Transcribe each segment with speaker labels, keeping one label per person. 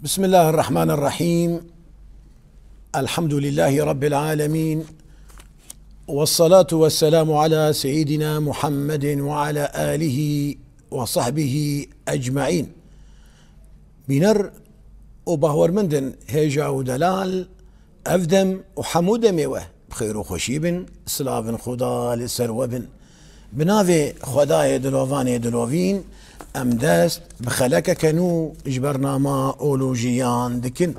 Speaker 1: بسم الله الرحمن الرحيم. الحمد لله رب العالمين، والصلاة والسلام على سيدنا محمد وعلى آله وصحبه أجمعين. بنر وبهورمندن هيجا ودلال أفدم وحمود ميوه بخير وخشيب سلافن خدا لسروبن بنافي خداي دلوفاني دلوفين أمداست بخلك كانوا جبرناما أولوجيان دكن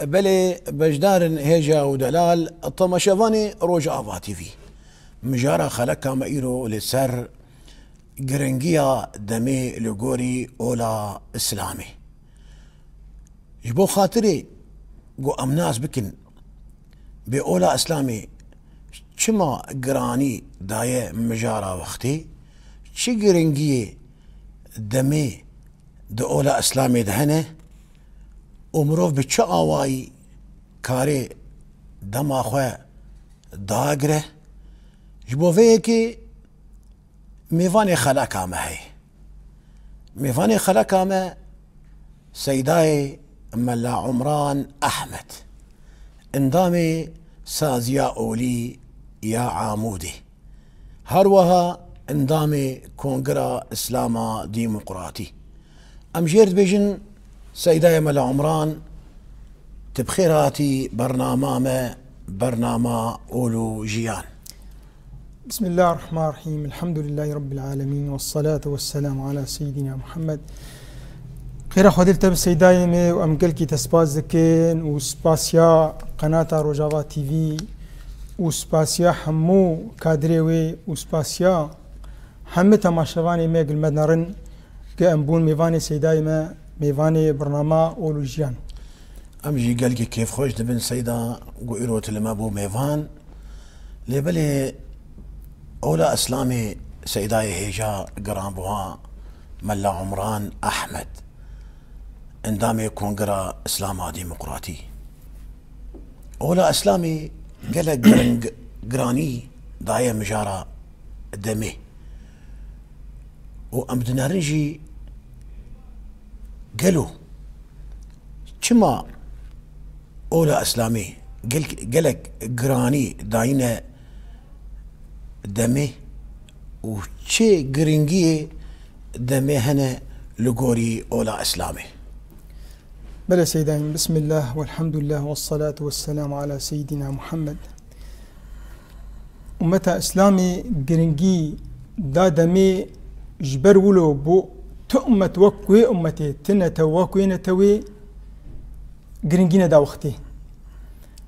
Speaker 1: بلي بجدار هيجا ودلال الطمشفاني روجا أفاتي في مجارة خلقا مئيرو لسر جرنجيا دمي لغوري أولا إسلامي جبو خاطري جو أمناس بكن بأولا إسلامي چما گرانی دایه مجارا وقتی چی گرنگی دمی د اولا اسلامی دهنه امروف به چه آوائی کاری دما خواه داگره جبوه که میوان خلق آمه هی میوان خلق آمه سیدای ملا عمران احمد اندامي سازيا أولي يا عامودي هروها اندامي كونغرا إسلاما ديمقراطي أمجيرد بيجن سيداي ملا عمران تبخيراتي برنامة أولو جيان.
Speaker 2: بسم الله الرحمن الرحيم. الحمد لله رب العالمين والصلاة والسلام على سيدنا محمد. خير خودل تب سيداي مي وامقلكي تسباز ذكين وسباسيا قناة روجافا تي في وسباسيا حمو كادريوي وسباسيا حمي تماشفاني مي قلمدنرن كأنبون ميفاني سيداي ما ميفاني برنامج أولوجيان.
Speaker 1: أمجي قالكي كيف خوش دبن سيدا قويرو تلمابو ميفان لبلي أولا إسلامي سيداي هيجا قرامبوها ملا عمران أحمد اندامي كونغرا اسلاما ديمقراطي اولا اسلامي قال قراني داية مجارة دمي وامدنا رنجي قالوا كما اولا اسلامي قالك قراني داينا دمي وشي قرنجي دمي هنا لقوري اولا اسلامي.
Speaker 2: بلا سيداين بسم الله والحمد لله والصلاة والسلام على سيدنا محمد. أمتا إسلامي قرنجي دادمي جبر ولو بو تؤمت وكوي أمتي تنتا وكوي نتوي قرنجينا دا وقتي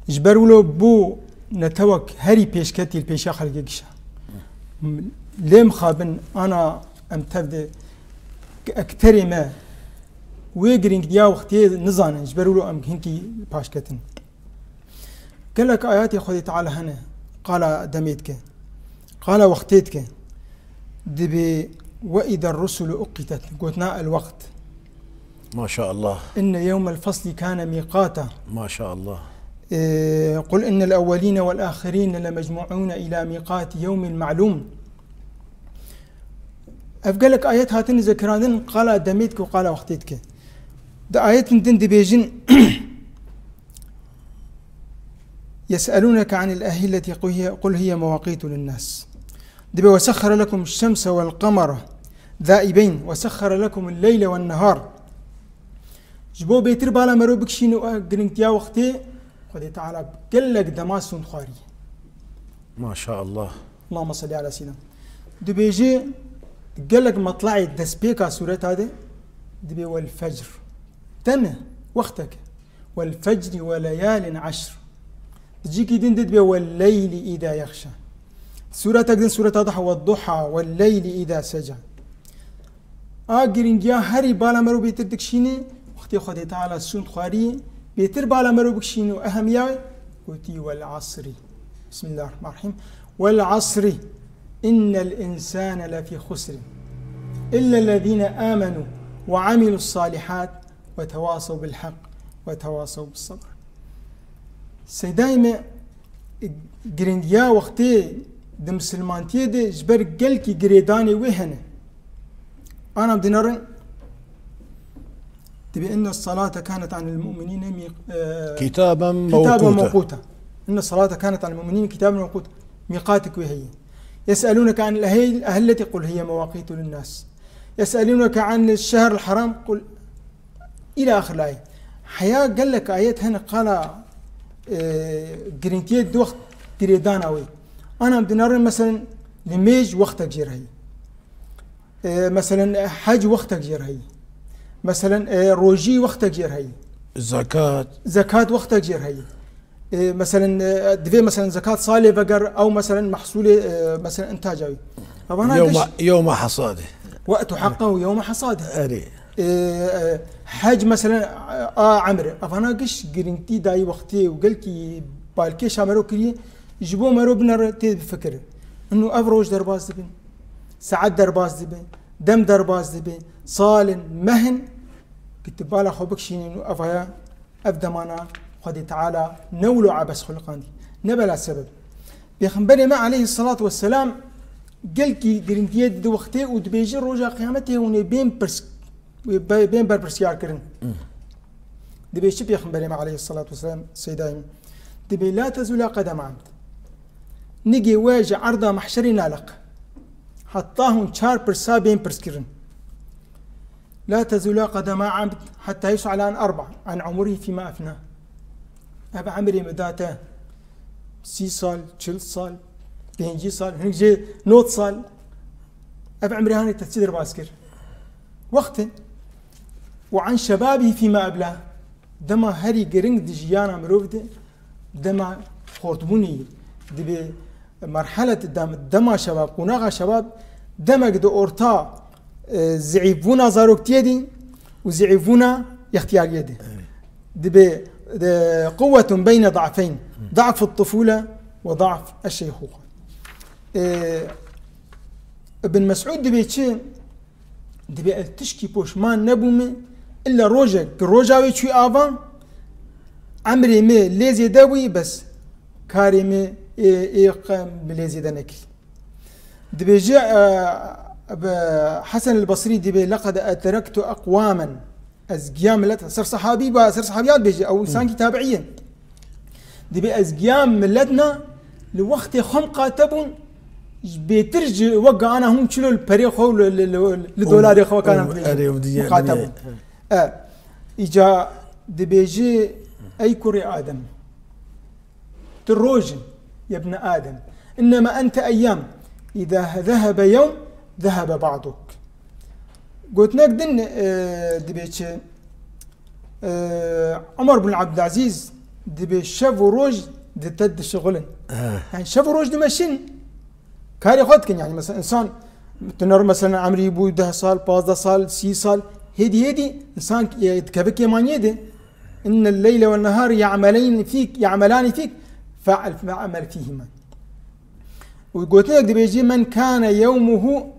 Speaker 2: جبر ولو بو نتوك هري بيشكتي البيشا خلقكشا ليم خابن أنا أمتبدي أكتري ما ويجرينج ديا وقتي نزان جبرولو أم هنكي باشكتن قال لك آياتي خذي تعالى هنا قال دميتك قال وقتيتك دبي وإذا الرسل أقتت قلنا الوقت
Speaker 1: ما شاء الله
Speaker 2: إن يوم الفصل كان ميقاتا
Speaker 1: ما شاء الله
Speaker 2: قل إن الأولين والآخرين لمجموعون إلى ميقات يوم معلوم أفقالك آيات هاتين ذكرانين قال دميتك وقال وقتيتك دا آيات دين دبيجن يسألونك عن الأهلة قل هي مواقيت للناس دبي وسخر لكم الشمس والقمر ذائبين وسخر لكم الليل والنهار جبو بيتر بالا مرو بكشينو قرنتيا وقتي قد تعالى قلك دماس خاري
Speaker 1: ما شاء الله
Speaker 2: اللهم صل على سيدنا دبيجي قالك مطلعي دسبيكا سورة هذه دبي والفجر تم وقتك والفجر وليال عشر تجيكي دين دبي والليل إذا يخشى سورة تقدر سورة الضحى والضحى والليل إذا سجى قرنجيا هري بالا مرو بيتر دكشيني وقتي خدي تعالى سنت خاري بيتر بالا مرو بكشيني وأهمية قلتي والعصر بسم الله الرحمن الرحيم والعصر إن الإنسان لفي خسر إلا الذين آمنوا وعملوا الصالحات وتواصوا بالحق وتواصوا بالصبر. سيدايما جرينديا وقتي دم سلمانتي دي جبر قلكي جريداني وهنا أنا بدنرن تبي إن الصلاة كانت عن المؤمنين
Speaker 1: كتابا
Speaker 2: موقوتا. إن الصلاة كانت عن المؤمنين كتابا موقوتا. ميقاتك وهي. يسألونك عن الأهلة قل هي مواقيت للناس. يسألونك عن الشهر الحرام قل إلى آخر الآية. حياة قال لك آيات هنا قال جرينتيت دوخت تريداناوي. أنا بدنا مثلا لميج وقتك جير هي. مثلا حج وقتك جير هي. مثلا روجي وقتك جير هي. زكاة وقتك جير هي. مثلا دفي مثلا زكاة صالة بقر أو مثلا محصولة مثلا إنتاجوي.
Speaker 1: يوم حصاده.
Speaker 2: وقت حقه يوم حصاده. حج مثلا عمره. أفانا قش جرينتي داي وقتي وقلتي بالكيش عمرو كريه يجيبوه مرو بنر تفكر إنه أفروج درباز دبن سعد درباز دبن دم درباز دبن صال مهن كتبالا خوبك شيني إنه أفايا أفدمانا قد تعالى نولو عبس خلقاندي نبلا السبب بيخنبري ما عليه الصلاة والسلام قال كي جرينتي دو وقتي ودبيجي روجا قيامته وني بين برسيار كرن دبي شبي يخنبري ما عليه الصلاة والسلام سيدايم دبي لا تزول قدم عبد نجي واجه عرضه محشري نالق حطاهم شار برسا بين برسكرن لا تزول قدم عبد حتى يسأل عن 4 عن عمره فيما أفناه أبا عمري مداته 6 صال 10 صال 5 صال هنجي نوت صال أبا عمري هاني تتسدر باسكر وقت وعن شبابه فيما أبلاه دما هري قرنج دجيانا مروفده دما خورتبوني دبي مرحلة دما شباب قناغا شباب دما قد أورتا زعيفونا زاروكتيدي وزعيفونا يختيار يدي دبي قوة بين ضعفين ضعف الطفولة وضعف الشيخوخة. ابن مسعود دبي تشي دبي تشكي بوشمان نبومي إلا روجاوي تشوي آفان عمري مي ليزي داوي بس كاري مي إيقام بليزي دانكي دبي جاء حسن البصري دبي لقد أتركت أقواما أزقيام ملتها صار صحابيات بيجي أو إنسان تابعيا دبي أزقيام ملتنا لوقت خمقة تبون بيترج وقع أنا هم شلو البريخو لدولار خو كان مقاتب إجا دبيجي أي كري آدم تروج يا ابن آدم إنما أنت أيام إذا ذهب يوم ذهب بعضك قلت نقدن دبيتش عمر بن عبد العزيز دبي شاف روج دتد شغلن يعني شاف روج دمشين كاري خدكن يعني مثلا إنسان تنر مثلا عمري بو 10 صال 15 صال 6 صال هدي إنسان يتكبك يمانيده إن الليل والنهار يعملان فيك فعمل فيهما وقلت لك بيجي من كان يومه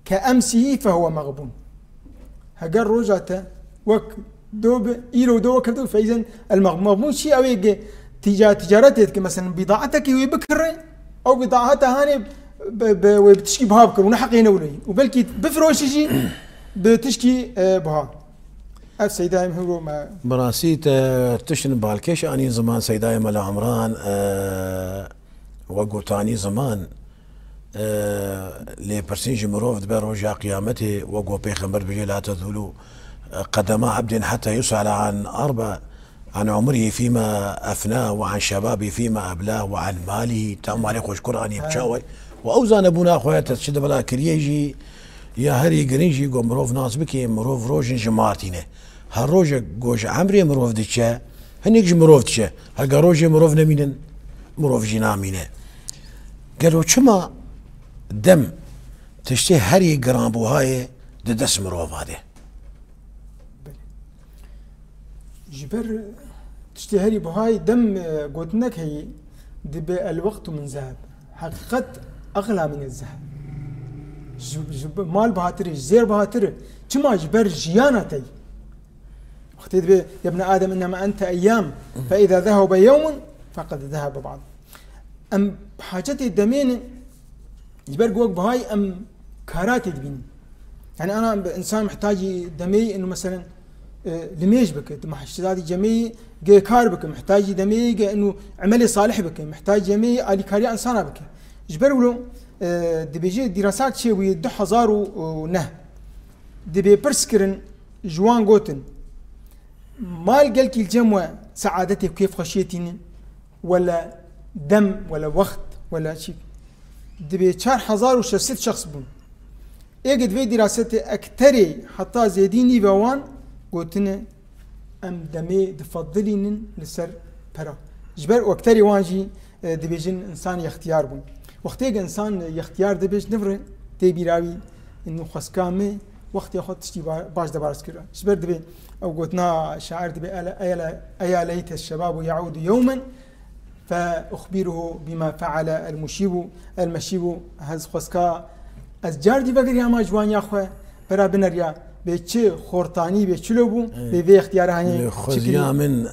Speaker 2: كأمسه فهو مغبون هقر رجعته وك دوب إيرو دوب كذا فإذا المغبون شيء أو يجي تجارتك مثلا بضاعتك ويبكر أو بضاعتها هاني وبتشكي بها بكر ونحقين ولي وبلكي بفروش شيء بتشكي بها السيدايم هو ما
Speaker 1: براسيت تشن بالكيش أني زمان سيدايم على عمران وقوتاني زمان لبرسنج مروف دبر رجع قيامته وقو بيخمر بجي لا تذهلوا قدما عبد حتى يسأل عن 4 عن عمره فيما أفناه وعن شبابه فيما أبلاه وعن ماله تام عليه خوش قرآني بشاوي وأوزان أبونا أخويا تشد بلا كريجي يا هري جرينجي قو مروف ناس بكي مروف روجن جماعتينه هالروجة قوش عمري مروف ديتشا هنيك مروف ديتشا هالقا روجة مروف نمينن مروف جنامينه قالوا شما دم تشتي هري قرابو هاي ددس مروف هذا
Speaker 2: جبر تشتي هري بهاي دم قلتنك هي دبي الوقت من ذهب حقيقة أغلى من الذهب مال بهاتري زير بهاتري شما جبر جيانتي وقت دبي يا ابن آدم إنما أنت أيام فإذا ذهب يوم فقد ذهب بعض أم حاجتي الدمين جبر قوق بهاي أم كاراتي دبين يعني أنا إنسان محتاج دمي إنه مثلا لميش بك محتاج جميع جي كار بك محتاج دمي انه عملي صالح بك محتاج جميع الي كاري انسان بك جبروا دبيجي دراسات شيء ويدو حزار ونه دبي برسكرن جوان جوتن مال قال كي الجموع سعادتي كيف خشيتين ولا دم ولا وقت ولا شيء دبي 4600 شخص بون اجد في دراسات اكتري حتى زيديني بوان قوتنا ام دمي دفضلين لسر برا جبر واكتري وانجي دبيجن انسان يختيار بون وقت انسان يختيار دبيج نفر تبيراوي انه خسكامي وقت ياخذ تشتي باش دبارس كده جبر دبي او قلنا شاعر دبي ايا ليت الشباب يعود يوما فاخبره بما فعل المشيب هز خسكا از جاردي بقر يا ما جوان يا اخو برا بنريا بيتشي خورتاني بيتشلوبو بي اختيار هاني
Speaker 1: خزيا من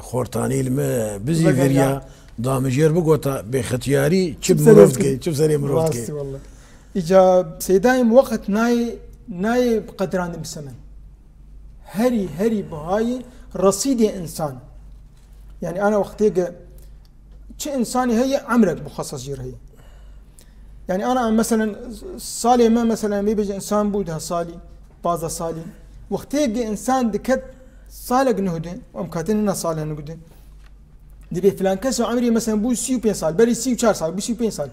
Speaker 1: خورتاني الما بزي فيريا دامجير بقوتا بختياري تشب مروفتكي تشب سري مروفتكي
Speaker 2: والله اجا سيدايم وقت ناي بقدران بسمن هري بهاي رصيد انسان يعني انا وقتيجا شي انساني هي عمرك مخصص جير هي يعني انا مثلا صالي ما مثلا بيجي انسان بودها صالي بازا صالي وقتيجا انسان دكت صالق نهده وامكاتنا صالح نهده دبي فلان كسو عمري مثلا بو 35 سال بري 34 سال بو 35 سال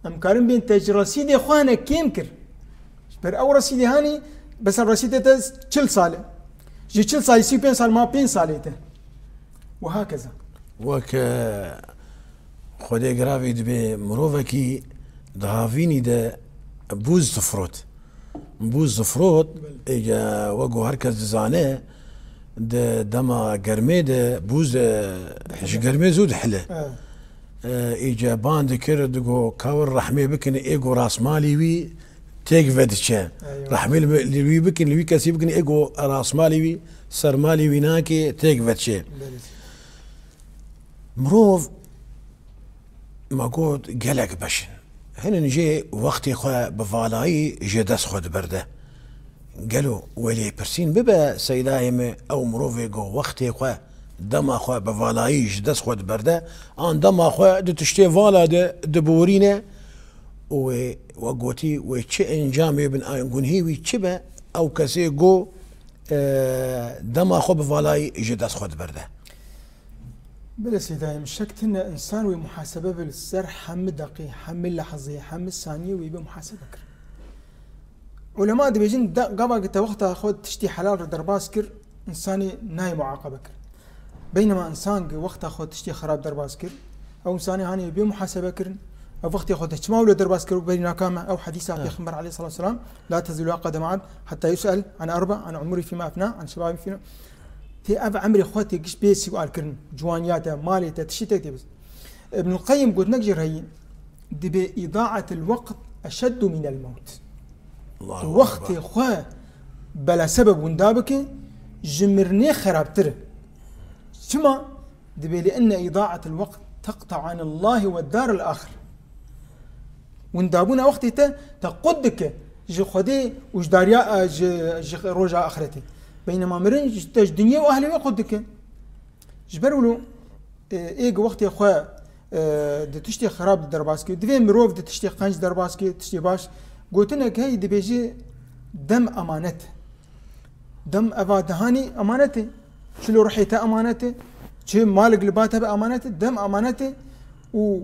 Speaker 2: امكارن بين تجرسيدي اخوانا كيمكر بر او رصيدي هاني بس الرصيد ده 40 سال جي 40 سال 35 سال ما 5 سالته وهكذا
Speaker 1: وك خدي غرافي دبي مروفكي دهافيني ده بوز زفروت اجا وقو هركز زانه ده دما قرمي ده بوز حش قرمي زود حله اجا باند كردو كاور رحمي بكن ايجو راس مالي وي تيك فدشان رحمي اللي بكن اللي كاسي بكن ايجو راس مالي وي سر مالي ويناكي تيك فدشان مروف ما قلت قلق بشن هنا نجي وقتي خو بفالاي جدس خود برده قالوا ولي برسين ببا سيدايم او مروفي جو وقتي خو دما خو بفالاي جدس خود برده ان دما خو دتشتي فالا دبورينا وقوتي وتشي انجامي بن اينغون هيوي تشبا او كسي جو دما خو بفالاي جدس خود برده
Speaker 2: بلا سيدايم شكتنا انسان ومحاسبه بالسر حم دقيق حم لحظه حم ثانيه ويبقى محاسبه كر علماء دبيجين قبل قلت وقتها خذ تشتي حلال درباسكر انساني ناي معاقبه كر بينما انسان وقتها خذ تشتي خراب درباسكر او انساني هاني بمحاسبه كر او وقت ياخذ تشماول درباسكر بين كامه او حديث پیغمبر عليه الصلاه والسلام لا تزول قدم عبد حتى يسال عن 4 عن عمري فيما افناه عن شبابي فيما تي اب عمري خوتي قش بي سؤال كرن جوانياته مالته تشتي بس ابن القيم قلت نقجر هي دبي اضاعه الوقت اشد من الموت
Speaker 1: الله
Speaker 2: وقت خو بلا سبب وندابك جمرني خرابتر ثم دبي لان اضاعه الوقت تقطع عن الله والدار الاخر وندابونا وقتي تقدك جي خدي وش داريا جي روجا اخرتي بينما مرن تج دنيا واهلي يقدك جبروا له ايج وقت يا اخويا تشتي خراب درباسكي دفي مروف تشتي قنج درباسكي تشتي باش قلت لك هي دبيجي دم امانته دم افادهاني امانته شلو رحيته امانته شي مال قلباته بامانته دم امانته و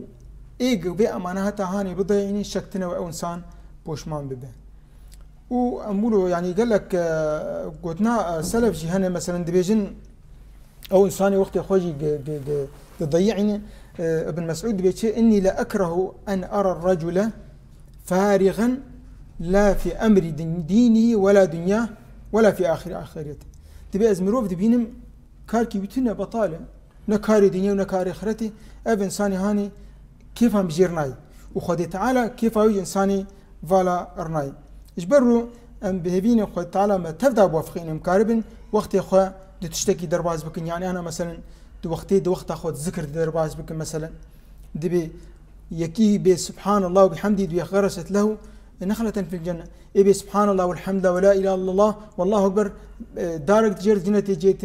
Speaker 2: ايج بامانته هاني بضيعني شكتنا او انسان بوشمان ببه وأمولو يعني قال لك قلنا سلف جهنم مثلا دبيجن أو إنساني وقت خوجي تضيعني ابن مسعود بيتشي إني لا أكره أن أرى الرجل فارغا لا في أمر دينه ولا دنياه ولا في آخرته تبي أزمروف دبينم كاركي بتنا بطالة نكاري دنيا ونكاري آخرته أب إنساني هاني كيف هم بجيرناي وخدي تعالى كيف هو إنساني فالا أرناي اجبروا ام بهبين خو تعالى ما تبدا بوافقين مكاربن وقت خو تشتكي درباز بكن يعني انا مثلا دو وقت اخذ ذكر درباز بكن مثلا دبي يكي بسبحان الله وبحمده دي غرست له نخلة في الجنة إبي سبحان الله والحمد لله ولا إله إلا الله والله أكبر دارك تجير جنة جيت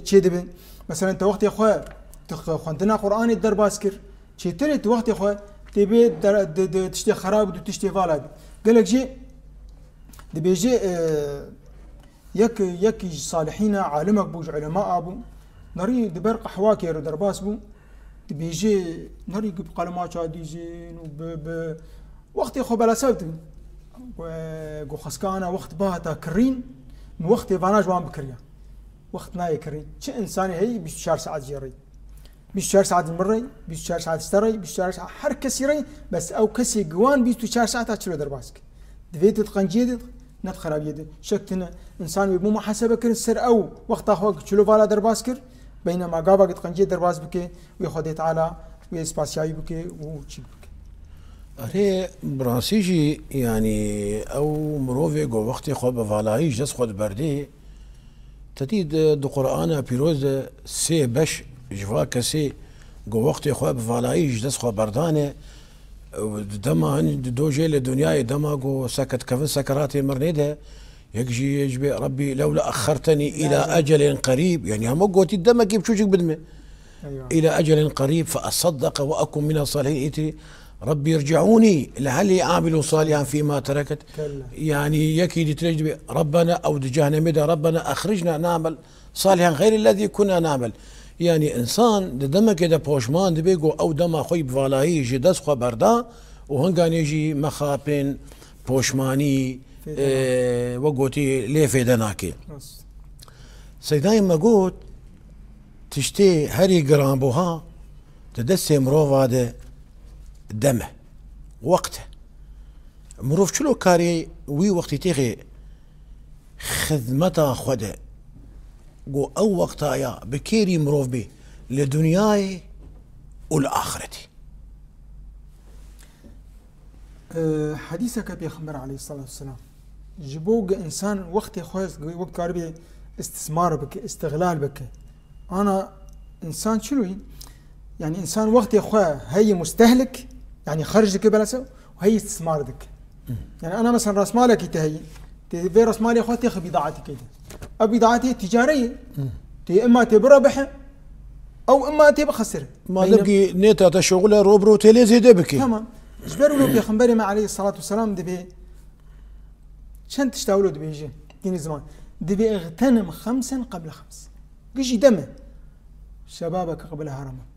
Speaker 2: تشيدبن مثلا أنت وقت يا أخويا خنتنا قرآن الدر باسكر شيء وقت يا أخويا تبي تشتي خراب وتشتي فالاد قال لك جي دبي جي يك صالحين عالمك بوج علماء أبو نري دبرق حواكي درباس بو دبي جي نري بقلمات شاديزين وب وقت يا أخو بلا سبت وقو خسكانا وقت باتا كرين وقت فاناج وان بكريا وقت ناي كرين شي إنساني هي 24 ساعة جيري 24 ساعة المري 24 ساعة استري 24 ساعة حر كسيري بس أو كسي جوان 24 ساعة تشلو درباسك دفيت تقنجيد نت خراب يد شكتنا إنسان بمو محاسبة كر السر أو وقت أخوك تشلو فالا درباسكر بينما قابا قد قنجيد درباس بك ويخدي تعالى ويسباسياي بك وشي بك
Speaker 1: أري برانسيجي يعني أو مروفي جو وقت خو بفالايش جس خود بردي تديد دو قرآن بيروز سي بش جوا كسي جو وقت خو بفالايش جس خو بردانه دما هن دو جيل الدنيا دما جو سكت كفن سكراتي مرنيده يجي يجبي ربي لولا أخرتني إلى أجل قريب يعني هم قوتي الدم كيف شوشك بدمه أيوة. إلى أجل قريب فأصدق وأكن من الصالحين ربي يرجعوني لعلي أعمل صالحا فيما تركت كلا. يعني يكيد ترجبي ربنا أو دجانا مدى ربنا أخرجنا نعمل صالحا غير الذي كنا نعمل يعني إنسان دم كده بوشمان دبيقو أو دم خوي بفالاهي جي دسخوا بردا وهنقان يجي مخابين بوشماني وقوتي ليه في دناكي سيداي ما قلت تشتي هري قرامبوها تدسي مروف هذا دمه وقته مروف شلو كاري وي وقتي تيغي خدمتا خده قو او وقتا يا بكيري مروف بي لدنياي والآخرتي
Speaker 2: حديثك بيخمر عليه الصلاة والسلام جبوق إنسان وقت خويس وقت كاربي استثمار بك استغلال بك أنا إنسان شنو يعني إنسان وقت خويا هي مستهلك يعني خرج لك بلسه وهي استثمار لك يعني أنا مثلا رأس مالك يتهي في رأس مالي أخواتي أخذ بضاعتي كده بضاعتي تجارية إما تبربح أو إما تبخسر
Speaker 1: ما لقي نيتا تشغله روبرو تليزي دبكي
Speaker 2: تمام جبروا له بيخبري مع عليه الصلاة والسلام دبي شن تشتاولوا دبي يجي دين زمان دبي اغتنم 5 قبل 5 قشي دمه شبابك قبل هرمك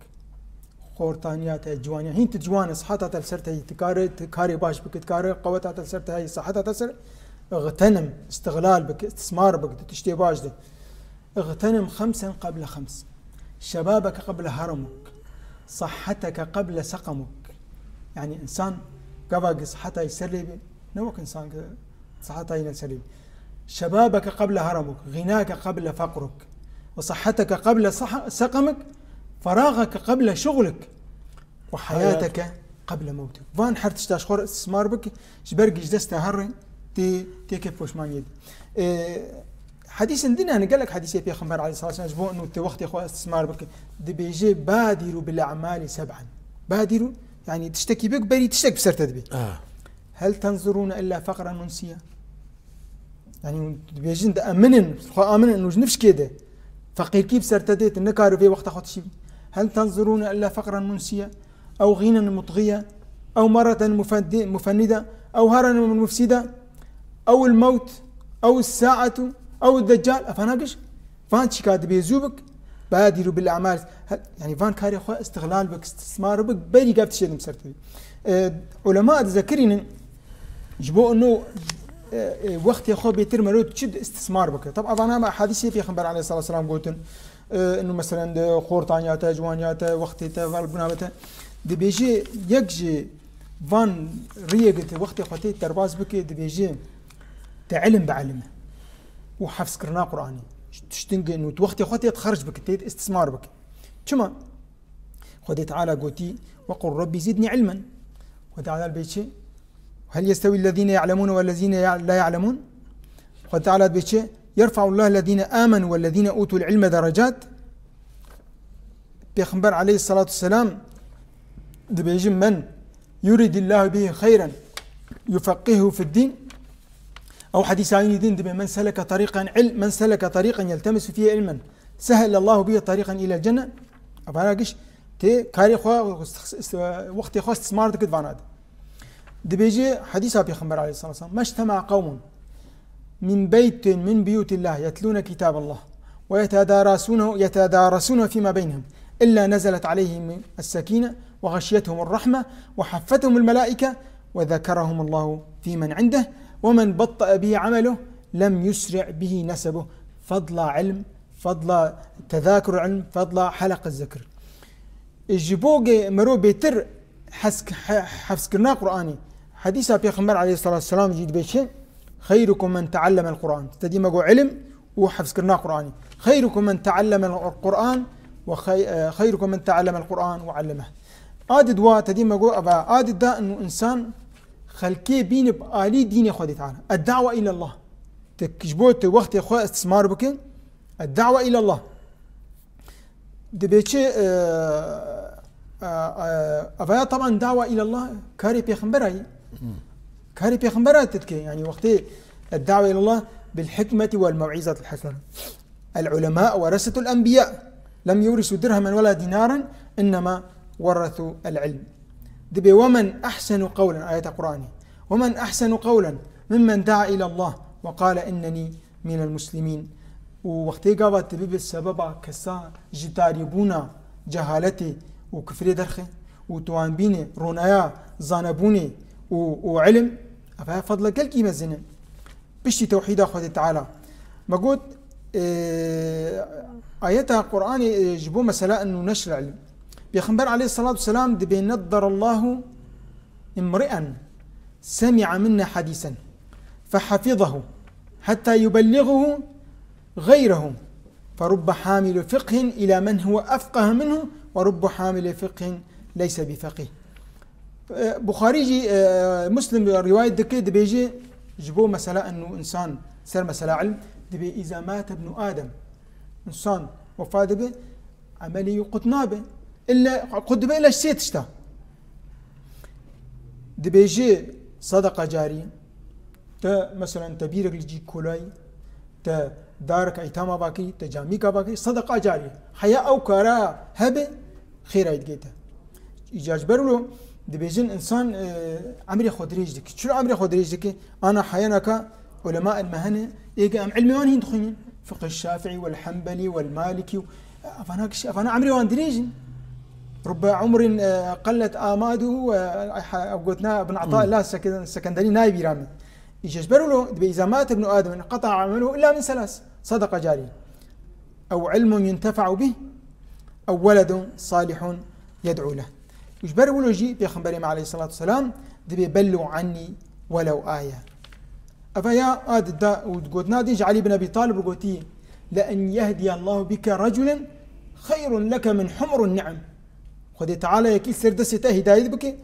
Speaker 2: خورتانيات جوانيا هين تجوان صحتها تلسرتها تكاري باش بك تكاري قوتها تلسرتها هي صحتها تلسر اغتنم استغلال بك استثمار بك تشتي باش ده اغتنم 5 قبل 5 شبابك قبل هرمك صحتك قبل سقمك يعني إنسان قبل صحته يسرب نوك إنسان صحته يسرب شبابك قبل هرمك غناك قبل فقرك وصحتك قبل سقمك فراغك قبل شغلك وحياتك قبل موتك فان حرتش تشخر استثمار بك جبرق جدست هري تي كيف وش ما يد حديث عندنا أنا قال لك حديث في خمر عليه الصلاة والسلام جبوا إنه وقت يا أخوة استثمار بك دبيجي بادروا بالأعمال 7 بادروا يعني تشتكي بك بري تشتكي بسرت دبي هل تنظرون إلا فقرا منسيا يعني بيجين أمنن إنه نفس كده فقير كيف سرتديت النكار في وقت أخذ شيء هل تنظرون إلا فقرا منسيا أو غنى مطغية أو مرة مفندة أو هرا مفسدة أو الموت أو الساعة أو الدجال أفناقش فان شكاد بيزوبك بادروا بالأعمال يعني فان كاري أخوة استغلال بك استثمار بك بيري قابت الشيء المسرتبي علماء تذكرين جبوا أنه وقت يا أخوة بيتر ملوت تشد استثمار بك طبعا أنا مع حديثي في خبر عليه الصلاة والسلام قلت إنه مثلا خورتانياته جوانياته وقتيته والبنابته دي بيجي يجي فان ريقت وقت يا أخوتي ترباز بك دي بيجي تعلم بعلمه وحفظ قرآن قرآني تشتنق إنه وقت يا أخوتي تخرج بك تيت استثمار بك كما خدي تعالى قوتي وقل ربي زدني علما وتعالى البيتشي هل يستوي الذين يعلمون والذين لا يعلمون خدي تعالى البيتشي يرفع الله الذين آمنوا والذين أوتوا العلم درجات بيخبر عليه الصلاة والسلام دبيجي من يريد الله به خيرا يفقهه في الدين. أو حديث عين الدين دبي من سلك طريقا يلتمس فيه علما سهل الله به طريقا إلى الجنة. أبانا قش تي كاري خوا وقت خوا استثمار دكت فاناد دبيجي حديث أبي خمر عليه الصلاة والسلام: ما اجتمع قوم من بيت من بيوت الله يتلون كتاب الله ويتدارسونه فيما بينهم إلا نزلت عليهم السكينة وغشيتهم الرحمة وحفتهم الملائكة وذكرهم الله في من عنده ومن بطأ به عمله لم يسرع به نسبه. فضل علم، فضل تذاكر علم، فضل حلق الذكر. الجبوغ مرو بيتر حفظ كرنا قرآني. حديث بيغمبر عليه الصلاة والسلام جيد بيشي: خيركم من تعلم القرآن. تدي مقو علم وحفظ كرنا قرآني. خيركم من تعلم القرآن وخيركم من تعلم القرآن وعلمه. آدد وا تدي مقو أبا آدد دا أنه إنسان خلكي بين بآلي ديني خودي تعالى. الدعوة إلى الله تكجبوت وقت أخوة استثمار بك. الدعوة إلى الله دبيتشي أفايا طبعا دعوة إلى الله كاري بيخنبرها تتكي يعني وقت الدعوة إلى الله بالحكمة والموعظة الحسنة. العلماء ورثة الأنبياء لم يورثوا درهما ولا دينارا إنما ورثوا العلم. دبي ومن أحسن قولا آية قرآنية: ومن أحسن قولا ممن دعا إلى الله وقال إنني من المسلمين. ووقتي قابت تبيب السبب كسا جتاريبونا جهالتي وكفري درخي وتوان بيني رونايا زانبوني وعلم أفها فضل كالكي مزنة بشتي توحيد أخوة تعالى. ما قلت آياتها قرآني جبو مسألة أنه نشر العلم. بيخنبر عليه الصلاة والسلام دبي نضر الله امرئا سمع منا حديثا فحفظه حتى يبلغه غيره فرب حامل فقه إلى من هو أفقه منه ورب حامل فقه ليس بفقيه. بخاري جي مسلم رواية دكي دبيجي جبو مسألة أنه إنسان سر مسألة علم دبي إذا مات ابن آدم إنسان وفاة به عملي قطنا به إلا قد به إلا الشيء تشتا دبيجي صدقة جارية تا مثلا تبيرك لجي كولاي تا دارك ايتاما باكي تجاميكا باكي صدقة جارية حياة أو كارا هبه خير ايدقيته إيجاج برلو دبيجن إنسان عمري خودريج دك. شو عمري خودريج دك؟ أنا حيانك علماء المهنة إيجا أم علمي وان هندخين فقه الشافعي والحنبلي والمالكي أفانا عمري وان دريج رب عمر قلت آماده قلتنا ابن عطاء الله السكندري نايب رامي يجبروا له إذا مات ابن آدم انقطع عمله إلا من ثلاث: صدقة جارية أو علم ينتفع به أو ولد صالح يدعو له. يجبروا له جي بيخبرهم عليه الصلاة والسلام دبي بلوا عني ولو آية. أفيا آد دا وقلتنا دي علي بن أبي طالب وقلتي: لأن يهدي الله بك رجلا خير لك من حمر النعم. خذي تعالى يكي سردسته هداية بك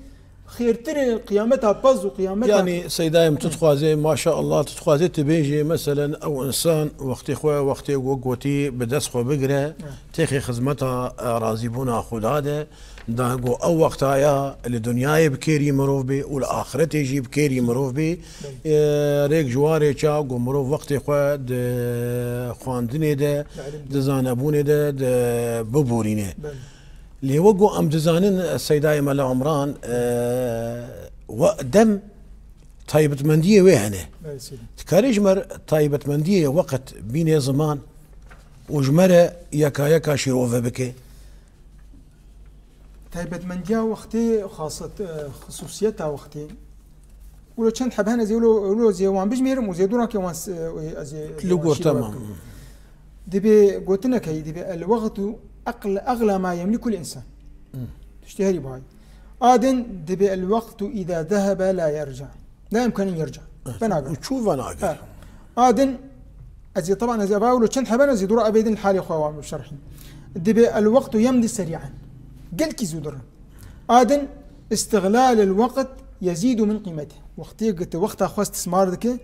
Speaker 2: خير تري قيامتها بز وقيامتها
Speaker 1: يعني سيدايم تتخوازي ما شاء الله تتخوازي تبيجي مثلا او انسان وقتي خويا وقتي وقوتي بدسخو بقرا تيخي خدمتها رازيبونا خداده داغو او وقتها يا لدنياي بكيري مروف بي والاخرتي يجي بكيري مروف بي ريك جواري تشا مروف وقتي خويا خواندني ده دزانبوني ده ببورينه اللي وقوا أم دزانين السيداي ملا عمران ودم طيبة مندية ويهنه تكاريج مر طيبة مندية وقت بين زمان وجمرة يكا شيروفة بكي
Speaker 2: طيبة مندية وقتي خاصة خصوصيتها وقتي ولو كان حبهنا زيولو زيوان بجميرم وزيدونا كيوان
Speaker 1: لقور تمام
Speaker 2: دبي قلتنا كي دبي الوقت أغلى ما يملك الإنسان تشتهري بهاي آدن دبي الوقت إذا ذهب لا يرجع لا يمكن أن يرجع
Speaker 1: بناقر وتشوف بناقر
Speaker 2: آدن أزي طبعا أزي أباولو كان حبانا زي دورا أبيدن الحالي أخوة وشرحي دبي الوقت يمضي سريعا قل كي زودر آدن استغلال الوقت يزيد من قيمته وقت أخوة استثمار ذكي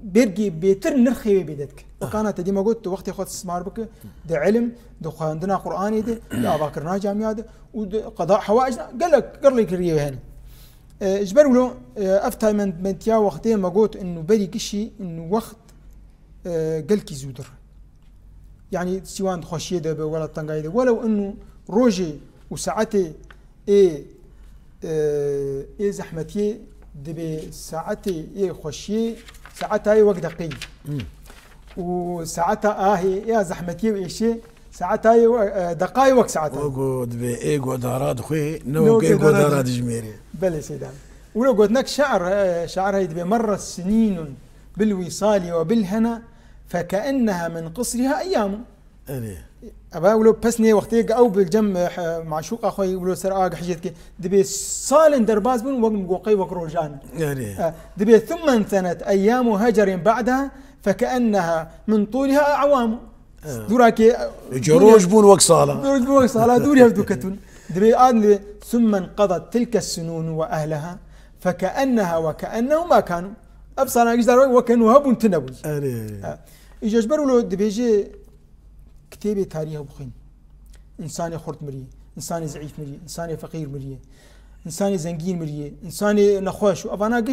Speaker 2: بيرجي بيتر نرخي بيدك وكانت دي ما قلت وقت اخذ استثمار بك ده علم ده عندنا قراني ده اباكرنا جامعه ده وقضاء حوائجنا قال لك ريه هنا اجبر له افتى من تيا وقتين ما قلت انه بري كشي انه وقت قلكي زودر يعني سوان خوشيه ده ولا تنقايده ولو انه روجي وساعتي اي زحمتي دبي ساعتي اي خوشيه ساعتها اي وقت دقيق وساعتها يا زحمتي وايشي ساعتها دقائق وقت ساعتها
Speaker 1: وقود بإيجو داراد خوي نو إيجو داراد جميري
Speaker 2: بلى سيدان ولو قلت لك شعر هيدي مر السنين بالوصال وبالهنا فكأنها من قصرها أيام أبا ولو بسني وقتي أو بالجم معشوق أخوي ولو سرقة حجتك دبي صال درباز بن وقت مقوقي وقروجان دبي ثم سنة أيام هجر بعدها فكأنها من طولها أعوام دوراكي
Speaker 1: جروج بون وقصالة
Speaker 2: دوري هفدوكتون دبي آدم ثم انقضت تلك السنون وأهلها فكأنها وكأنه ما كانوا أبصر أجدار وكانوا هبون تنبوي إيش أجبروا له دبيجي كتابة تاريخ بخين إنسان خرط مريه إنسان ضعيف مريه إنسان فقير مريه إنسان زنجين مريه إنسان نخوش وأبانا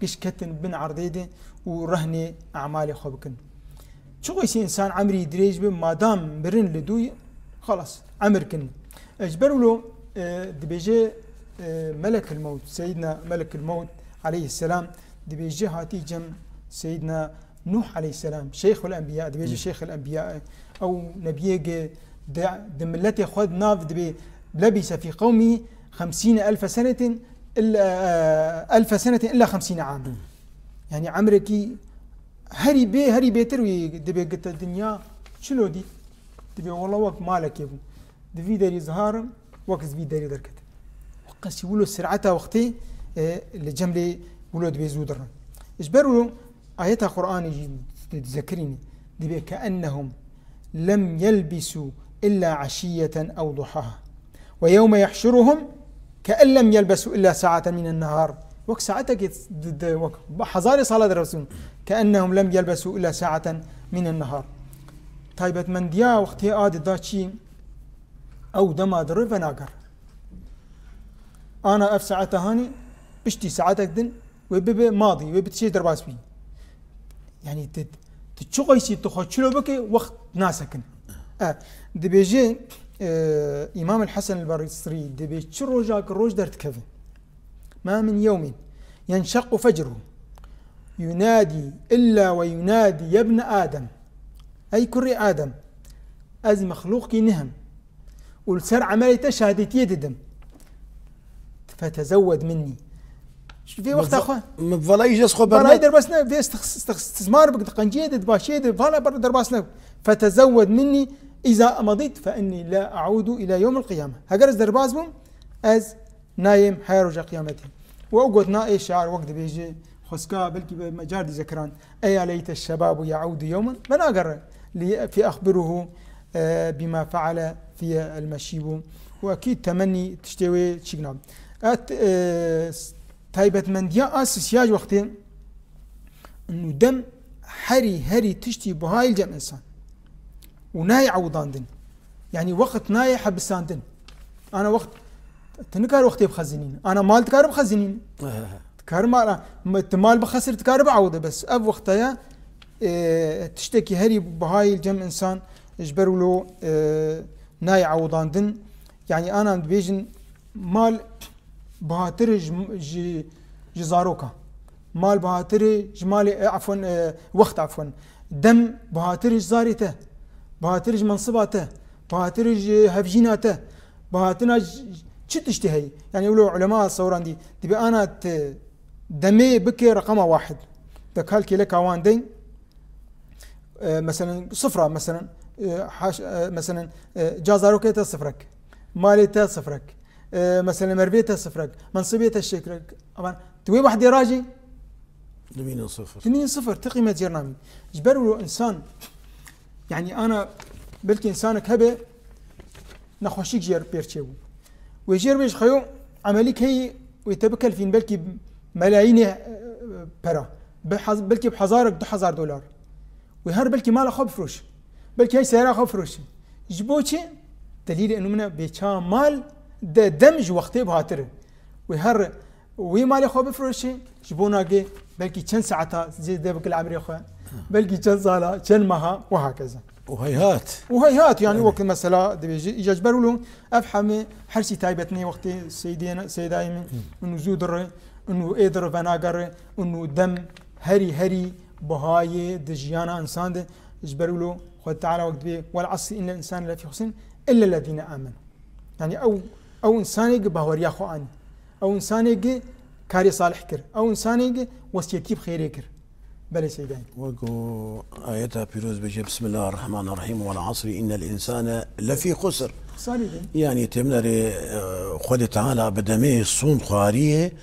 Speaker 2: قش كتن بن عرضيده ورهني أعمالي خبكن شو يصير إنسان عمري دريج به ما دام برن لدوي خلاص عمر كن أجبروا له دبيجي ملك الموت سيدنا ملك الموت عليه السلام دبيجي هاتي جم سيدنا نوح عليه السلام شيخ الأنبياء دبيجي شيخ الأنبياء أو نبيك دملتي خذ ناف دبي لبس في قومه 50,000 سنة إلا 1000 سنة إلا 50 عام يعني عمركي هري بيتروي دبي قلت الدنيا شنو دي دبي والله وقت مالك يبو دبي داري زهار وقت دبي داري دركت وقت يقولوا سرعتها وقتي اللي جملي يقولوا دبي زودر اجبروا آياتها قرآن تذكريني دبي كأنهم لم يلبسوا إلا عشية أو ضحاها ويوم يحشرهم كأن لم يلبسوا إلا ساعة من النهار وقت ساعتك حزاري صلاة الرسول كأنهم لم يلبسوا إلا ساعة من النهار طيبت من ديا وقتي آد داشي أو دما در فناقر أنا أف ساعة هاني بشتي ساعتك دن وبيبي ماضي وبتشي درباس بي يعني تتشغل يصير تخشلو بك وقت ناسكن دبيجي إمام الحسن البصري دبي تشرو جاك الروج درت كذا ما من يوم ينشق فجره ينادي إلا وينادي يا ابن آدم أي كري آدم أز مخلوق نهم والسر عملي تشهدت يددم فتزود مني في وقت أخوان
Speaker 1: مفضل يجسخو
Speaker 2: برنامج درباسنا في استثمار بك تقنجيد باشيد فلا بر درباسنا فتزود مني إذا مضيت فإني لا أعود إلى يوم القيامة هجرز درباسهم أز نايم حيرجع قيامته وأقول نائي شعر وقت بيجي خسكا بلكي بمجال ذكران أي ليت الشباب يعود يوما من أقر في أخبره بما فعل في المشيب وأكيد تمني تشتوي تشيكنا طيبة من ديا أساسياج وقتين إنه دم هري تشتي بهاي الجمع إنسان وناي عوضان دن يعني وقت ناي حبسان دن أنا وقت تنكار وقتي بخزنين أنا مال تكار بخزنين تكار مال بخسر تكار بعوضه بس أب وقتها تشتكي هري بهاي الجمع إنسان اجبروا له ناي عوضان دن يعني أنا بيجن مال بهاتر جزاروكا مال بهاتر جمالي عفوا وقت عفوا دم بهاتر جزارته بهاتر منصباته بهاتر هفجيناته بهاتنا تشتهي يعني يقولوا علماء الصوران دي تبي أنا دمي بكي رقم واحد تكالكي لك عوان دين مثلا صفرة مثلا مثلا جازاروكا صفرك مالي صفرك مثلا مربيته صفرك منصبيته الشكرك طبعا توي واحد يراجي 2-0 تقيمة جرنامي جبروا إنسان يعني أنا بلكي إنسانك هبه نخوشيك جير بيرتشيو ويجير بيش خيو عمليك هي ويتبكل فين بلكي ملايين برا بلكي بحزارك $2,000 ويهر بلكي ماله خب فروش بلكي هاي سيارة خب فروش جبوشي دليل إنه منا بيشا مال دمج وقتي بهاتره ويهر وهي مالي خو بفرشي جبوناكي بلكي كم ساعتها زي دبك العمري خو بلكي كم صالة كم مها وهكذا وهيهات يعني وقت مثلا يجبروا له افهم حرسي تايبتني وقت سيدايم انه زودر انه ايدر فناغر انه دم هري بهاي دجيانا انسان ده يجبروا له خد تعالى وقت بيه والعصر ان الانسان لفي خسر الا الذين امنوا يعني او انسان يجي بهوريا خواني او انسان يجي كاري صالح كر او انسان يجي وصيتي بخير كر بل سيداي
Speaker 1: وقو آياتها بيروز بجي بسم الله الرحمن الرحيم والعصر إن الإنسان لفي خسر يعني تمنى خود تعالى بدمي الصون خواريه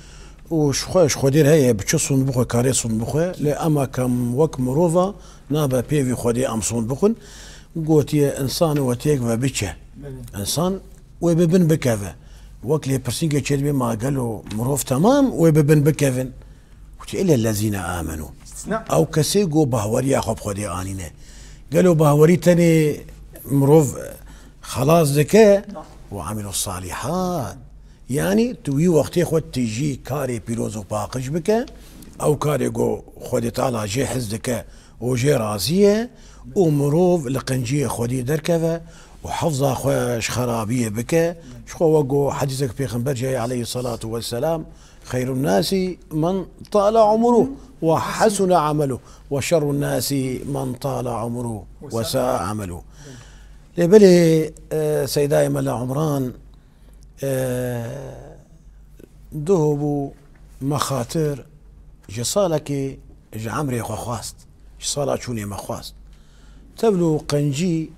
Speaker 1: وش خودير هي بتشو صون بخو كاري صون بخو لأما كم وك مروفا نابا بيفي خودي أم صون بخون قوتي إنسان وتيك وبيتشه إنسان وببن بكذا وك لي برسينجي تشدبي ما قالوا مروف تمام وببن بكذا إلا الذين آمنوا أو كسيقوا بهوري أخو بخودي آنينه قالوا بهوري تاني مروف خلاص ذكاء وعملوا الصالحات يعني توي وقتي خود تيجي كاري بيروزو باقش بك أو كاري قو خودي طالع جي حز ذكاء وجي رازية ومروف لقنجية خودي دركذا وحفظة خوش خرابية بك شخو وقو حديثك بيغمبر جاي عليه الصلاة والسلام خير الناس من طال عمره وحسن عمله وشر الناس من طال عمره وساء عمله لبلي سيداي ملا عمران ذهبوا مخاطر جصالك جعمري خواست جصالة شوني مخواست تبلو قنجي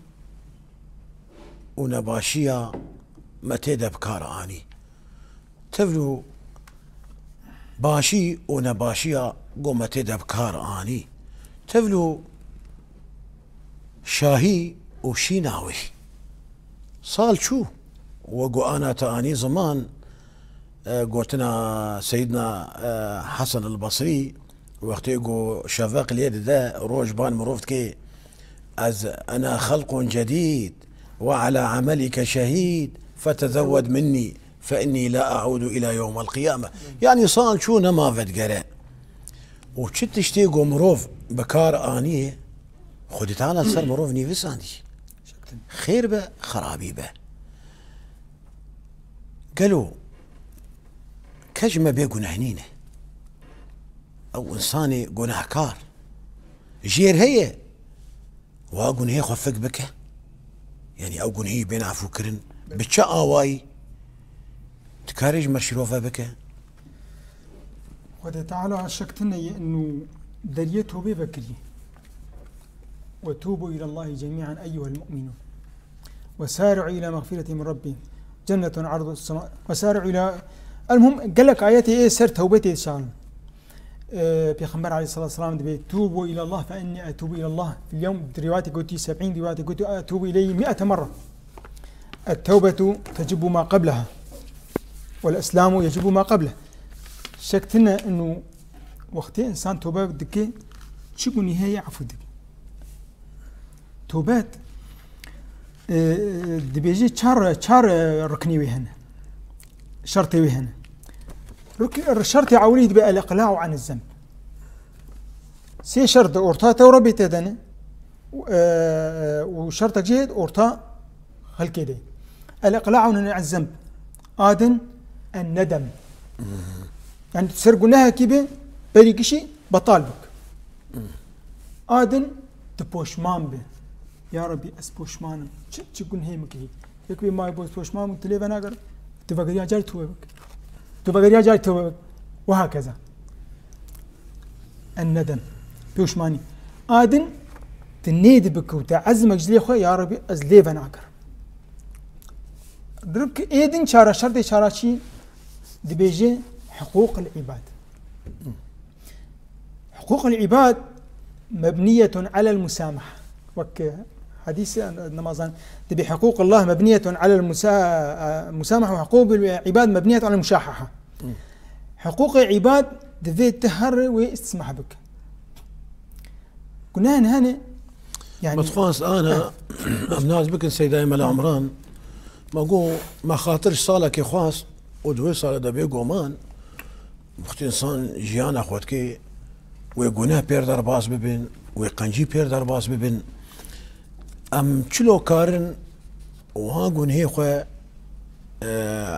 Speaker 1: ونباشية متى بكار آني تبلو باشي ونباشية قومت بكار آني تبلو شاهي وشيناوي صال شو وقو أنا تاني زمان قلتنا سيدنا حسن البصري وقت يقو شفاق اليد ذا روجبان مروفت كي از أنا خلق جديد وعلى عملك شهيد فتزود مني فإني لا أعود إلى يوم القيامة يعني صان شو نما فدقرا وشت تشتيقو مروف بكار آنيه خدي تعالى صار مروف نيفس عندي خير به خرابي به قالوا كجمة بيه قناهنينه أو إنساني قناهكار جير هي واقن هي خفق بك يعني أو قن هي بين عفو كرن بتشا آواي تكارج مرشروفة بك
Speaker 2: خد تعالى شكتنا انه دليل توبه بكري وتوبوا الى الله جميعا ايها المؤمنون وسارعوا الى مغفرة من ربهم جنة عرض السماء وسارعوا الى المهم قال لك اياتي ايه سر توبتي ان شاء الله بيغمبر عليه الصلاه والسلام دبي توبوا الى الله فاني اتوب الى الله في اليوم روايتي قلت 70 روايتي قلت اتوب اليه 100 مره التوبة تجب ما قبلها والإسلام يجب ما قبله شكتنا إنه وقت إنسان توبة بدك شو نهاية عفو دك توبات دبيجي شار ركني وهنا شرطي وهنا الشرط عوليد بالإقلاع عن الذنب سي شرط أورتا توربي تدنا وشرط جيد أورتا خل كده الإقلاع عن الذنب آدن الندم يعني تسرقونها كيبه بريكشي بطالبك آدن تبوشمان به يا ربي أسبوشمان تشكون هي مكلي يكبي ما يبوش بوشمان تليفنا قر تفكريا جاي توبك تفكريا جاي توبك وهكذا الندم بوشماني آدن تنيد بك وتعزمك جلي خويا يا ربي أزليفنا قر درك ايدن شارع شرط شارعشي دبيجي حقوق العباد حقوق العباد مبنية على المسامحة وك حديث نمازان دبي حقوق الله مبنية على المسامحة وحقوق العباد مبنية على المشاححة حقوق العباد دبي تهر ويستسمح بك كنا هنا
Speaker 1: يعني بتخواص أنا الناس بك السيدة ملا عمران ما خاطرش صالك يخواص ودوي صار دبي قومان وقتی انسان جیان خود که و گناه پیر در باز ببین و قنجی پیر در باز ببین ام چلو کارن و ها گناه خو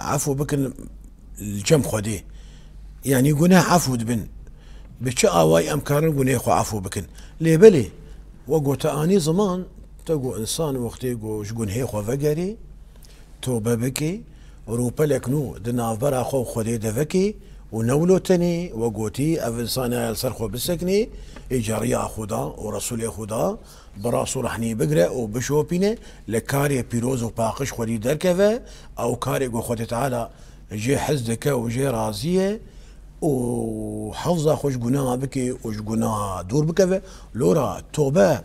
Speaker 1: عفو بکن الجم خودی يعني گناه عفو دبن بچه آواي ام کارن گناه خو عفو بکن لیبلی و گوتا آنی زمان تقو انسان وقتی گوش گناه خو وگری توبه بکی روپا لکنو دناف برا خو خودی دفکی ونولو تني وقوتي اف انسان السرخو بسكني اجاريا خدا ورسول خدا براسو رحني بقرا وبشوبينه لكاري بيروز وباقش خدي دركفه او كاري قو خدي تعالى جي حزدك وجي رازيه وحفظه خوش قناها بكي وش قناها دور بكفه لورا توبه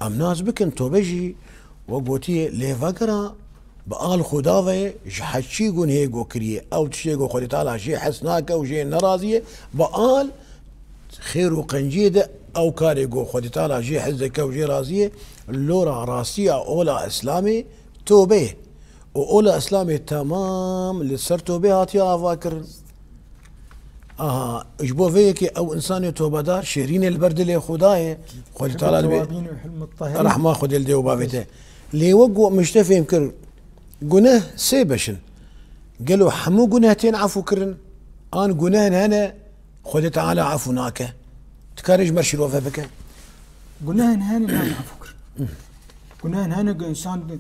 Speaker 1: ام ناس بكن توبه جي وقوتي ليفقرا بقال خداوي حشي قون هيقو كريه او تشي قو خدي تعالى شي حسناك وجي نرازيه بقال خير وقنجيده او كاري قو خدي تعالى جي حزك وجي رازيه لورا راسيه اولا اسلامي توبه واولا اسلامي تمام اللي صار توبه هاتيا فاكر اجبو فيكي او انسان توبه دار شيرين البرد اللي خداي خدي تعالى راح ما خد الدي وبابته لي وقو مشتفي يمكن قناه سيبشن قالوا حمو قناهتين عفو كرن ان قناه هنا خذ تعالى عفوناك تكارج مرشي الوفا بك
Speaker 2: قناه هنا نعم عفو كرن قناه هنا انسان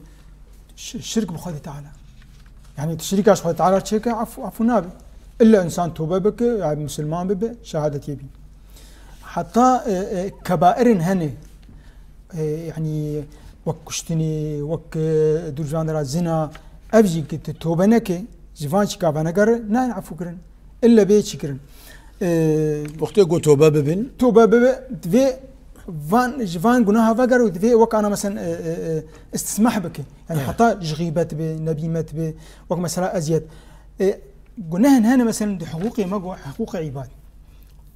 Speaker 2: شرك بخذ تعالى يعني تشريك خذ تعالى تشيك عفو نابي الا انسان توبه بك يعني مسلمان بك شهاده يبي حتى كبائر هنا يعني وكشتني وك دوجان زنا ابجي كنت توبنك جفان شكافنا قر نا عفو كرن الا بيت شكرن
Speaker 1: وقتي قلت توبه ببن
Speaker 2: توبه بب دفي فان جفان قناها فقر ودفي وك انا مثلا استسمح بك يعني حتى جغيبت بنبيمت ب وك مثلا ازيد قناها هنا مثلا حقوقي ما حقوق عباد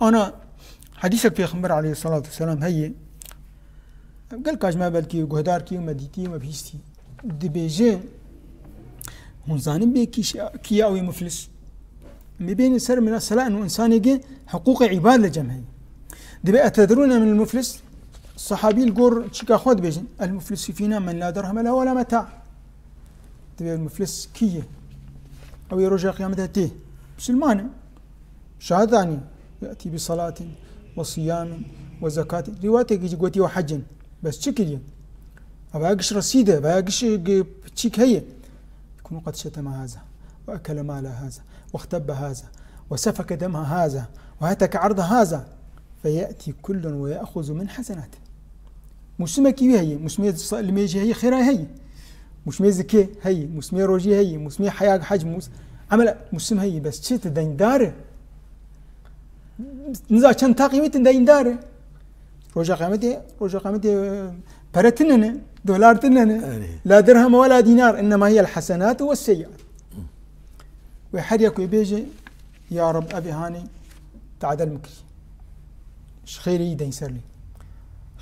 Speaker 2: انا حديثك في خمر عليه الصلاه والسلام هي قال كاج ما بلكي وقهدار كي ومديتي ومبهيستي دبيجين هون زانم بي كي او مفلس مبين سر من الصلاة انه انسان يجي حقوق عباد لجمعي دبي اتدرون من المفلس الصحابي القر شكا خود بيجين المفلس فينا من لا درهم له ولا متاع دبي المفلس كي او يرجع قيامته تي مسلمان شهاداني ياتي بصلاة وصيام وزكاة روايتك يجي قوتي وحج بس شكل أباقش رصيدة أباقش تشيك هي يكون قد شتم هذا وأكل مال هذا واختب هذا وسفك دم هذا وهتك عرض هذا فيأتي كل ويأخذ من حسناته مسمى كي هي مسمى الميجي هي خيرها هي مسمى زكي هي مسمى روجي هي مسمى حياة حج عمل مسمى هي بس شت دين داره نزا كان تقيمت دين داره روجا قامتي برتننا دولار تننا لا درهم ولا دينار انما هي الحسنات والسيئات وحد يكو بيجي يا رب ابي هاني تعدل مكري ايش خيري يدين سرلي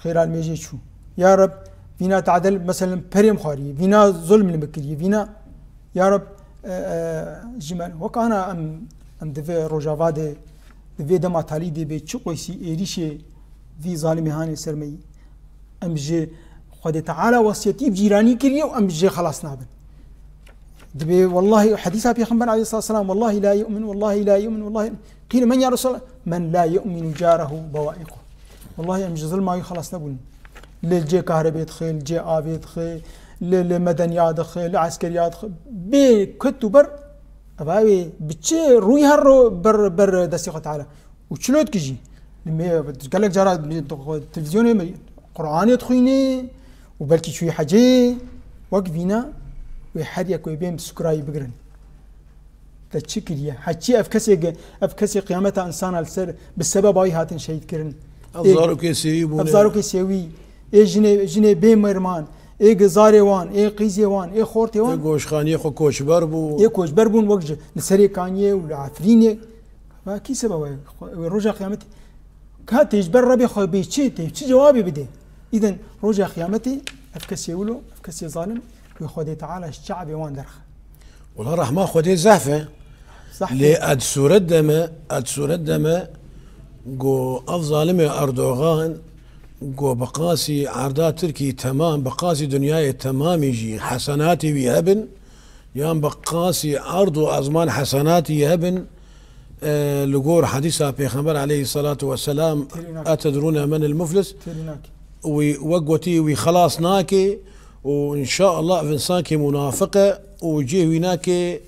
Speaker 2: خير الميجي شو يا رب فينا تعدل مثلا بريم خاري فينا ظلم المكري فينا يا رب جمال وكان ام دفي روجا فادي دفي دما تالي دي بتشقوسي ايريشي في ظالمي هاني سرمي ام جي خد تعالى وصيتي بجيراني كريو ام جي خلاص نابن دبي والله حديث ابي خنبر عليه الصلاه والسلام والله لا يؤمن والله لا يؤمن والله قيل من يا رسول الله من لا يؤمن جاره بوائقه والله ام جي ظلم خلاص نبون للجي كهرباء يدخل جي اب يدخل للمدنيات يدخل لعسكريات يدخل بكتبر اباوي بتشي روي هرو بر دسيقه تعالى وشلوت كيجي لما قال لك جرى التلفزيون قرآن يدخيني وبلكي شوي حاجة وقفينا وحد يكوي بين سكراي بقرن تشكريا حكي افكسي قيامتها انسان السر بالسبب هاي هاتن شهيد كرن
Speaker 1: افزارو كيسي
Speaker 2: افزارو كيسي اي جني بين مرمان اي غزاري وان اي قيزي وان اي خورتي وان
Speaker 1: اي غوشخاني خو كوش بربو
Speaker 2: اي كوش بربون وقج لسري كانيه والعفريني ما كي سبب رجع قيامتي كات يجبر ربي خو بيشي جوابي بدي اذا رجع قيامتي افكسي ولو افكسي ظالم وخدي تعالى الشعب وان درخ
Speaker 1: والله راح ما خدي زحفه
Speaker 2: صح
Speaker 1: لي اد سورة دمه جو افظالم اردوغان جو بقاسي عردات تركي تمام بقاسي دنياي تمام يجي حسناتي بيهبن يام بقاسي عرض وازمان حسناتي يهبن لقور حديثة بيغمبر عليه الصلاة والسلام أتدرون من المفلس ووقوتي وخلاص ناكي وإن شاء الله فنسانكي منافقة وجيه ويناكي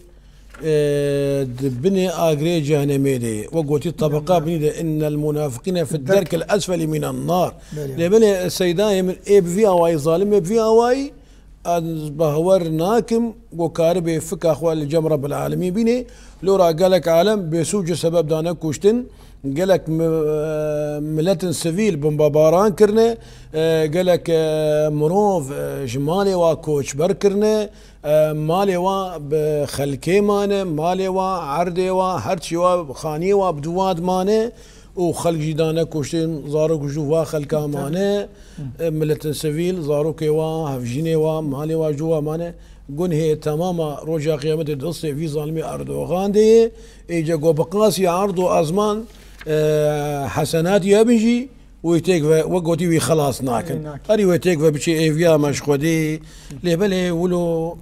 Speaker 1: دبني آقري جهنمي دي وقوتي الطبقة بني إن المنافقين في الدرك الأسفل من النار لبني السيداء من إيب في أواي ظالم في أواي بهور ناكم وكاربي فك اخوال الجم رب العالمين بيني لورا قالك عالم بيسوج سبب دانا كوشتن قالك ملتن سفيل بمباباران كرنا قالك مروف جمالي وكوش بركرنا مالي وا بخلكي مانه مالي وا عردي وا هرشي وا خاني وا بدواد مانه وخلق جدانا كوشتن زارو كوشوا خلقا مانه ملتن سفيل زارو كيوا هفجيني وا مالي وا جوا مانه قن هي تماما رجع قيامة الدصي في ظالمي أردوغان دي إيجا قو بقاسي عرض وأزمان حسنات يابنجي ويتيك وقوتي وي خلاص ناكن أري ويتيك بشي إيفيا مشخودي ليبالي ولو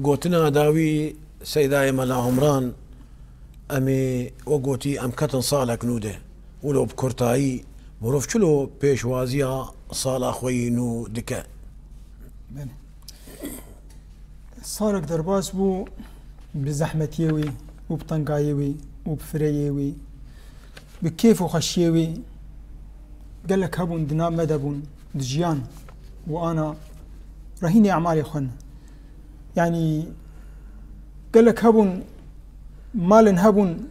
Speaker 1: قوتنا داوي سيداي ملا عمران أمي وقوتي أم كتن صالك نوده ولو بكرتاي مروف شلو بيشوازيا صالة خوينو دكا
Speaker 2: صالك درباس بو بزحمتيوي وبطنقايوي وبفريوي بكيف وخشيوي قال لك هبون دنا مدبون دجيان وانا رهيني اعمالي خن يعني قال لك هبون مال هبون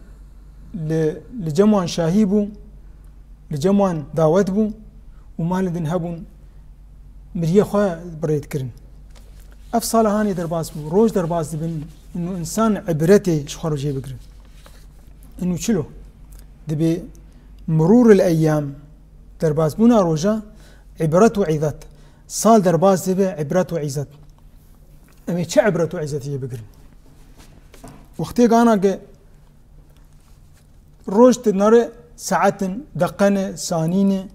Speaker 2: لجموان شاهيبو لجموان داوتبو ومال دن هبون مريخا بريد كرن افصال هاني درباس بو روج درباس دبن انه انسان عبرته شخر جي بكرن انه شلو دبي مرور الايام درباس بونا روجا عبرت وعظت صال درباس دبي عبرت وعظت امي تش عبرت وعظت جي بكرن وقتي انا روج تنار ساعات دقنه ثانينه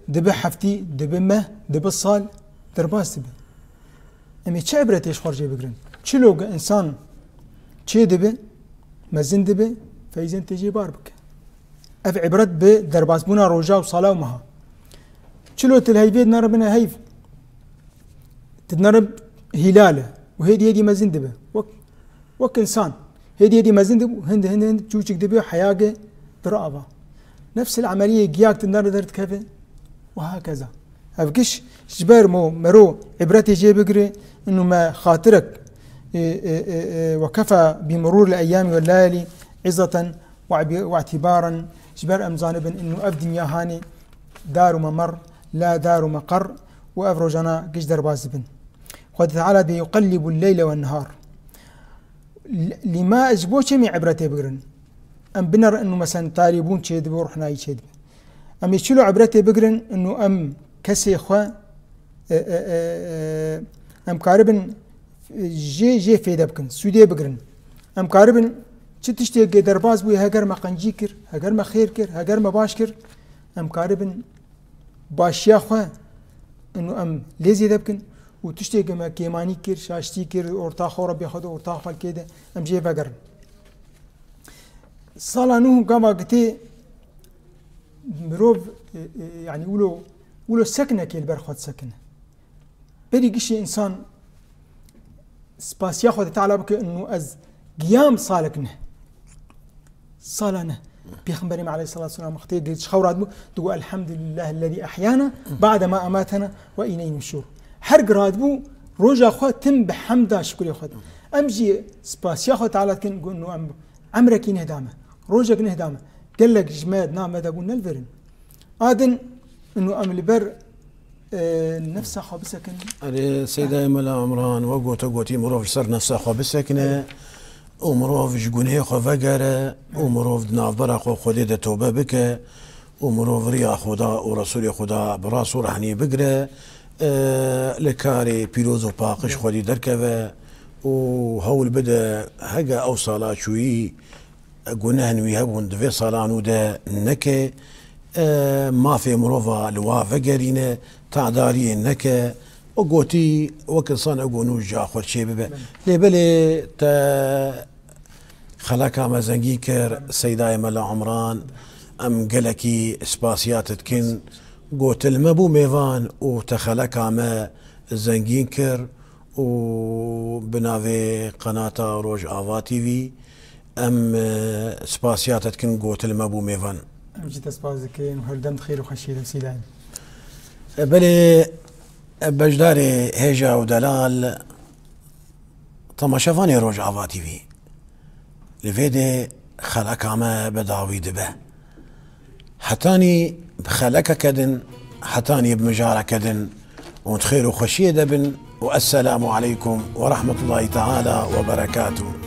Speaker 2: دبي حفتي دبي مه دبي صال درباس دبي امي تش عبرت ايش خرجي بكرن شلو انسان تشي دبي مزن دبي فايزن تجي باربك اف عبرت بدرباس بونا روجا وصلاه ومها شلو تلهيفيد نار بنا هيف تنرب هلاله وهيدي مزن دبي وك انسان هيدي مزن دبي هند تشوشك دبي حياقه برابه نفس العمليه جياك تنار درت كيف وهكذا افكش جبر مرو عبرتي جي بقري انه ما خاطرك وكفى بمرور الايام والليالي عظة واعتبارا جبر ام جانبا انه اف دنيا هاني دار ممر لا دار مقر وافرجنا قش درباز بن قد تعالى بيقلب الليل والنهار لما اجبوش مي عبرتي بقرن ام بنر انه مثلا تاريبون تشيد ورحنا يشيد ام يشلو عبرتي بقرن انه ام كسي خوا ام قاربن جي فيدا بكن سودي بقرن ام قاربن تشتي درباز بو هاجر ما قنجي كر هاجر ما خير كر هاجر ما باش كر ام قاربن باشيا خوا انه ام ليزي دبكن وتشتي ما كيماني كر شاشتي كر اورتا خو ربي خدو اورتا خل كده ام جي بقرن صالانو كما قتي مروف يعني ولو سكنه كي البرخوت سكنه بري قشي انسان سباس ياخذ تعالى بك انه از قيام صالكنه صالنا بيخبرنا عليه الصلاه والسلام اختي خورات تقول الحمد لله الذي احيانا بعد ما اماتنا واليه النشور حرق راتبو روجا خو تم بحمدا شكر ياخذ امجي سباس ياخذ تعالى كن نقول انه عمرك نهدامه روجك نهدامه قال لك جماد نعم هذا ابونا الفرن ادن انه ام البر نفسها خابسكن
Speaker 1: سيدة ملا عمران وقوتي مروف صار نفسها خابسكنه ومروف جقونه خو فقره ومروف ناف برق خديده توبه بك ومروف ريا خدا ورسول خدا براسو رحني بقره لكاري بيروز وباقش خدي دركبه وهول بدا هجا أو صلاة شوي قناهن ويهبون دفي صلانو دا نكه ما في مروفا لوافا قرينه تعداري نكه وقوتي وكل صان اقونو جا خور شي ببا لبلي تا خلاكا مزنجي كر سيداي ملا عمران ام قلكي سباسيات تكن قوت المبو ميفان وتخلاكا ما زنجين كر وبنافي قناة روج آفا تي في ام سباسيات تكن قوت المبو ميفان
Speaker 2: ام جيت سباس دكين وهردمت خير وخشية سيداي
Speaker 1: بلي بجداري هيجا ودلال طماشفاني روج آفا تي في لفيدي خلق عما بداوي دبه حتاني بخلقك كدن حتاني بمجارة كدن وتخير وخشية دبن والسلام عليكم ورحمة الله تعالى وبركاته.